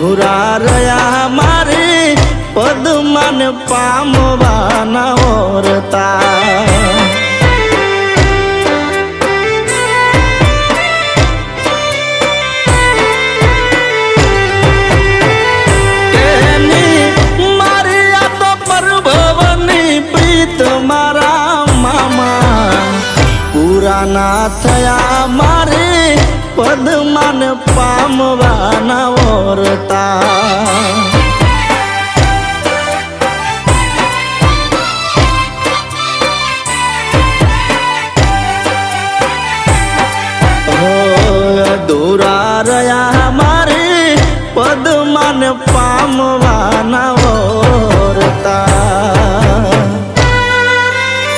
અધૂરા રહ્યા મારે પદમાન પામવાના ઓરતા ના થયા મારે પદમાન પામવાના ઓરતા